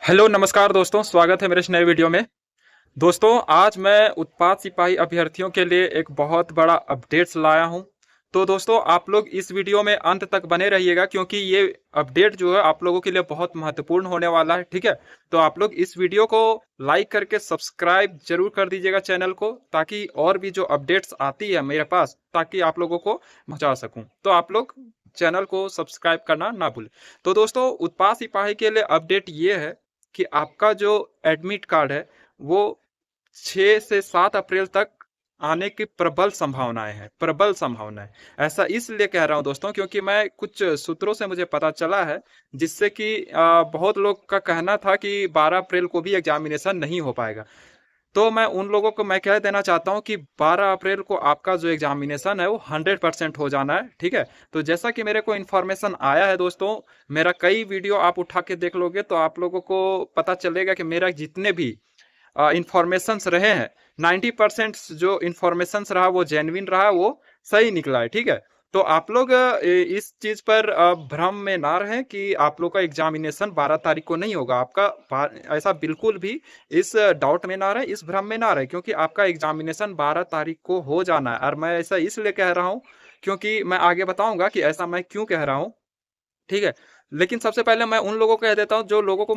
Hello नमस्कार दोस्तों, स्वागत है मेरे इस नए वीडियो में। दोस्तों, आज मैं उत्पाद सिपाही अभ्यर्थियों के लिए एक बहुत बड़ा अपडेट्स लाया हूं। तो दोस्तों, आप लोग इस वीडियो में अंत तक बने रहिएगा क्योंकि ये अपडेट जो है आप लोगों के लिए बहुत महत्वपूर्ण होने वाला है। ठीक है, तो आप लोग इस वीडियो को लाइक करके सब्सक्राइब जरूर कर दीजिएगा चैनल को, ताकि और भी जो अपडेट्स आती है मेरे पास ताकि आप लोगों को पहुंचा सकूं। तो आप लोग चैनल को सब्सक्राइब करना ना भूलें। तो दोस्तों, उत्पाद सिपाही के लिए अपडेट ये है कि आपका जो एडमिट कार्ड है वो 6 से 7 अप्रैल तक आने की प्रबल संभावनाएं हैं, प्रबल संभावनाएं। ऐसा इसलिए कह रहा हूं दोस्तों क्योंकि मैं कुछ सूत्रों से मुझे पता चला है, जिससे कि बहुत लोग का कहना था कि 12 अप्रैल को भी एग्जामिनेशन नहीं हो पाएगा। तो मैं उन लोगों को मैं कह देना चाहता हूं कि 12 अप्रैल को आपका जो एग्जामिनेशन है वो 100% हो जाना है। ठीक है, तो जैसा कि मेरे को इन्फॉर्मेशन आया है दोस्तों, मेरा कई वीडियो आप उठा के देख लोगे तो आप लोगों को पता चलेगा कि मेरा जितने भी इंफॉर्मेशंस रहे हैं, 90% जो इंफॉर्मेशंस रहा वो जेन्युइन रहा, वो सही निकला है। ठीक है, तो आप लोग इस चीज पर भ्रम में ना रहें कि आप लोग का एग्जामिनेशन 12 तारीख को नहीं होगा। ऐसा बिल्कुल भी इस डाउट में ना रहे, इस भ्रम में ना रहे, क्योंकि आपका एग्जामिनेशन 12 तारीख को हो जाना है। और मैं ऐसा इसलिए कह रहा हूँ क्योंकि मैं आगे बताऊंगा कि ऐसा मैं क्यों कह रहा हूँ। ठीक है, लेकिन सबसे पहले मैं उन लोगों को कह देता हूँ जो लोगों को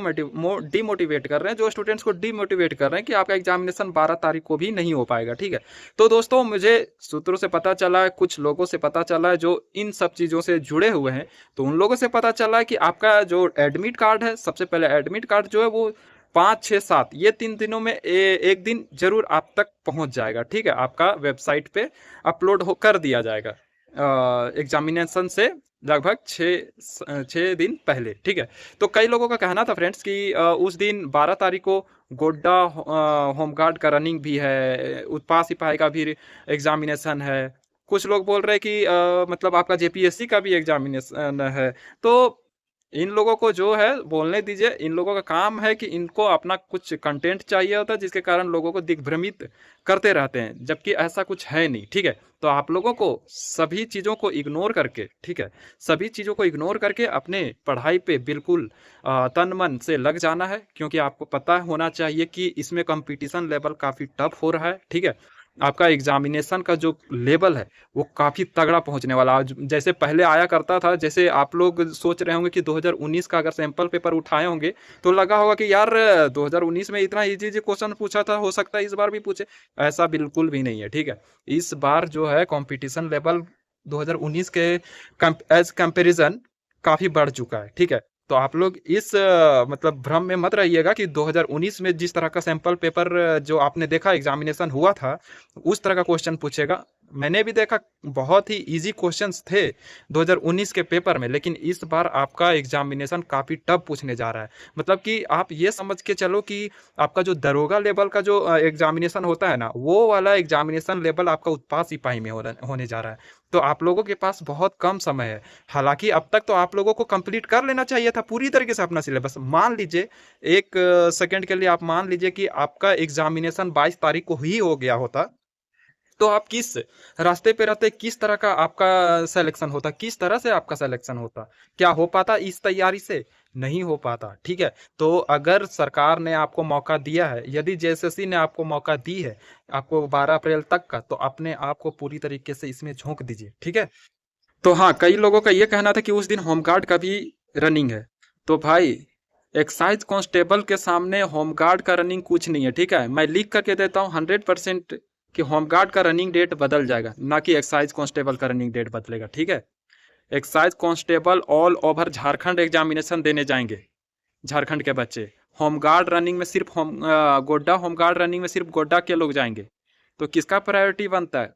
डिमोटिवेट कर रहे हैं, जो स्टूडेंट्स को डिमोटिवेट कर रहे हैं कि आपका एग्जामिनेशन 12 तारीख को भी नहीं हो पाएगा। ठीक है, तो दोस्तों मुझे सूत्रों से पता चला है, कुछ लोगों से पता चला है जो इन सब चीज़ों से जुड़े हुए हैं, तो उन लोगों से पता चला है कि आपका जो एडमिट कार्ड है, सबसे पहले एडमिट कार्ड जो है वो 5, 6, 7 ये 3 दिनों में एक दिन जरूर आप तक पहुंच जाएगा। ठीक है, आपका वेबसाइट पे अपलोड कर दिया जाएगा एग्जामिनेशन से लगभग 6 दिन पहले। ठीक है, तो कई लोगों का कहना था फ्रेंड्स कि उस दिन 12 तारीख को गोड्डा होमगार्ड का रनिंग भी है, उत्पाद सिपाही का भी एग्जामिनेशन है। कुछ लोग बोल रहे हैं कि मतलब आपका जेपीएससी का भी एग्जामिनेशन है। तो इन लोगों को जो है बोलने दीजिए, इन लोगों का काम है कि इनको अपना कुछ कंटेंट चाहिए होता है जिसके कारण लोगों को दिग्भ्रमित करते रहते हैं, जबकि ऐसा कुछ है नहीं। ठीक है, तो आप लोगों को सभी चीज़ों को इग्नोर करके, ठीक है, सभी चीज़ों को इग्नोर करके अपने पढ़ाई पे बिल्कुल तन मन से लग जाना है, क्योंकि आपको पता होना चाहिए कि इसमें कंपटीशन लेवल काफ़ी टफ हो रहा है। ठीक है, आपका एग्जामिनेशन का जो लेवल है वो काफ़ी तगड़ा पहुंचने वाला है। जैसे पहले आया करता था, जैसे आप लोग सोच रहे होंगे कि 2019 का अगर सैंपल पेपर उठाए होंगे तो लगा होगा कि यार 2019 में इतना इजी इजी क्वेश्चन पूछा था, हो सकता है इस बार भी पूछे। ऐसा बिल्कुल भी नहीं है। ठीक है, इस बार जो है कंपटीशन लेवल 2019 के एज कंपैरिजन काफ़ी बढ़ चुका है। ठीक है, तो आप लोग इस मतलब भ्रम में मत रहिएगा कि 2019 में जिस तरह का सैंपल पेपर जो आपने देखा एग्जामिनेशन हुआ था उस तरह का क्वेश्चन पूछेगा। मैंने भी देखा, बहुत ही इजी क्वेश्चंस थे 2019 के पेपर में, लेकिन इस बार आपका एग्जामिनेशन काफ़ी टफ पूछने जा रहा है। मतलब कि आप ये समझ के चलो कि आपका जो दरोगा लेवल का जो एग्जामिनेशन होता है ना, वो वाला एग्जामिनेशन लेवल आपका उत्पाद सिपाही में होने जा रहा है। तो आप लोगों के पास बहुत कम समय है। हालांकि अब तक तो आप लोगों को कंप्लीट कर लेना चाहिए था पूरी तरीके से अपना सिलेबस। मान लीजिए, एक सेकंड के लिए आप मान लीजिए कि आपका एग्जामिनेशन 22 तारीख को ही हो गया होता, तो आप किस रास्ते पे रहते, किस तरह का आपका सिलेक्शन होता, किस तरह से आपका सिलेक्शन होता, क्या हो पाता इस तैयारी से? नहीं हो पाता। ठीक है, तो अगर सरकार ने आपको मौका दिया है, यदि जेएसएससी ने आपको मौका दी है आपको 12 अप्रैल तक का, तो अपने आप को पूरी तरीके से इसमें झोंक दीजिए। ठीक है, तो हाँ, कई लोगों का ये कहना था कि उस दिन होमगार्ड का भी रनिंग है। तो भाई, एक्साइज कांस्टेबल के सामने होमगार्ड का रनिंग कुछ नहीं है। ठीक है, मैं लिख करके देता हूँ 100% कि होमगार्ड का रनिंग डेट बदल जाएगा, ना कि एक्साइज कांस्टेबल का रनिंग डेट बदलेगा। ठीक है, excise constable all over Jharkhand examination देने जाएंगे, झारखंड के बच्चे। होमगार्ड रनिंग में सिर्फ गोड्डा होमगार्ड रनिंग में सिर्फ गोड्डा के लोग जाएंगे। तो किसका प्रायोरिटी बनता है?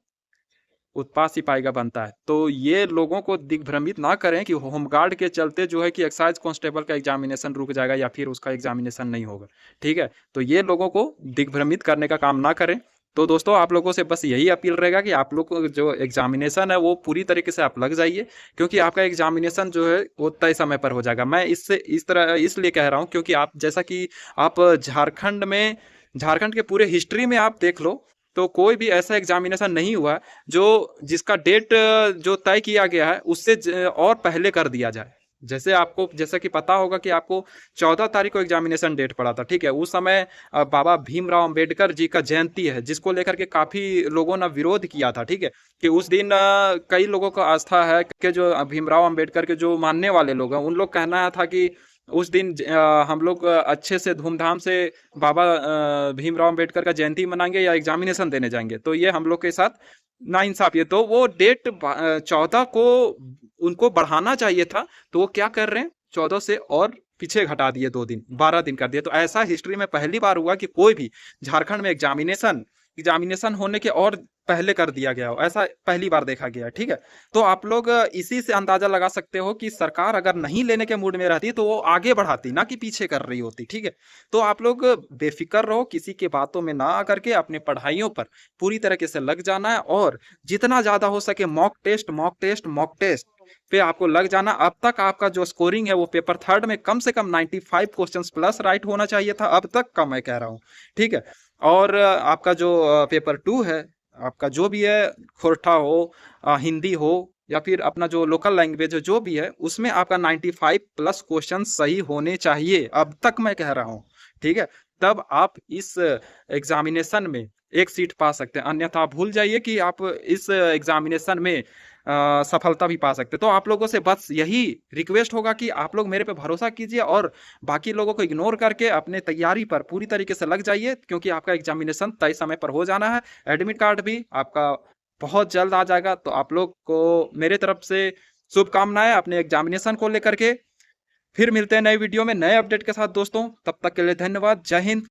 उत्पाद सिपाही का बनता है। तो ये लोगों को दिग्भ्रमित ना करें कि होमगार्ड के चलते जो है कि एक्साइज कांस्टेबल का एग्जामिनेशन रुक जाएगा या फिर उसका एग्जामिनेशन नहीं होगा। ठीक है, तो ये लोगों को दिग्भ्रमित करने का काम ना करें। तो दोस्तों, आप लोगों से बस यही अपील रहेगा कि आप लोग को जो एग्जामिनेशन है वो पूरी तरीके से आप लग जाइए, क्योंकि आपका एग्जामिनेशन जो है वो तय समय पर हो जाएगा। मैं इससे इस तरह इसलिए कह रहा हूँ क्योंकि आप जैसा कि आप झारखंड के पूरे हिस्ट्री में आप देख लो तो कोई भी ऐसा एग्जामिनेशन नहीं हुआ जो जिसका डेट जो तय किया गया है उससे और पहले कर दिया जाए। जैसे आपको जैसा कि पता होगा कि आपको 14 तारीख को एग्जामिनेशन डेट पड़ा था, ठीक है। उस समय बाबा भीमराव अंबेडकर जी का जयंती है, जिसको लेकर के काफी लोगों ने विरोध किया था, ठीक है। कि उस दिन कई लोगों का आस्था है कि जो भीमराव अंबेडकर के जो मानने वाले लोग हैं, उन लोग कहना था कि उस दिन हम लोग अच्छे से धूमधाम से बाबा भीमराव अंबेडकर का जयंती मनाएंगे या एग्जामिनेशन देने जाएंगे। तो ये हम लोग के साथ नाइंसाफी है। तो वो डेट 14 को उनको बढ़ाना चाहिए था, तो वो क्या कर रहे हैं, 14 से और पीछे घटा दिए, 2 दिन, 12 दिन कर दिए। तो ऐसा हिस्ट्री में पहली बार हुआ कि कोई भी झारखंड में एग्जामिनेशन होने के और पहले कर दिया गया हो, ऐसा पहली बार देखा गया है, ठीक है। तो आप लोग इसी से अंदाजा लगा सकते हो कि सरकार अगर नहीं लेने के मूड में रहती तो वो आगे बढ़ाती, ना कि पीछे कर रही होती, ठीक है। तो आप लोग बेफिक्र रहो, किसी के बातों में ना आकर के अपने पढ़ाइयों पर पूरी तरीके से लग जाना है, और जितना ज्यादा हो सके मॉक टेस्ट पे आपको लग जाना। अब तक आपका जो स्कोरिंग है वो पेपर थर्ड में कम से कम 95 क्वेश्चंस प्लस राइट होना चाहिए था, अब तक का मैं कह रहा हूँ, ठीक है। और आपका जो पेपर 2 है, आपका जो भी है, खोरठा हो, हिंदी हो, या फिर अपना जो लोकल लैंग्वेज है जो भी है, उसमें आपका 95 प्लस क्वेश्चन सही होने चाहिए, अब तक मैं कह रहा हूँ, ठीक है। तब आप इस एग्जामिनेशन में एक सीट पा सकते हैं, अन्यथा आप भूल जाइए कि आप इस एग्जामिनेशन में सफलता भी पा सकते। तो आप लोगों से बस यही रिक्वेस्ट होगा कि आप लोग मेरे पे भरोसा कीजिए और बाकी लोगों को इग्नोर करके अपने तैयारी पर पूरी तरीके से लग जाइए, क्योंकि आपका एग्जामिनेशन तय समय पर हो जाना है। एडमिट कार्ड भी आपका बहुत जल्द आ जाएगा। तो आप लोग को मेरे तरफ से शुभकामनाएं अपने एग्जामिनेशन को लेकर के। फिर मिलते हैं नए वीडियो में नए अपडेट के साथ दोस्तों, तब तक के लिए धन्यवाद। जय हिंद।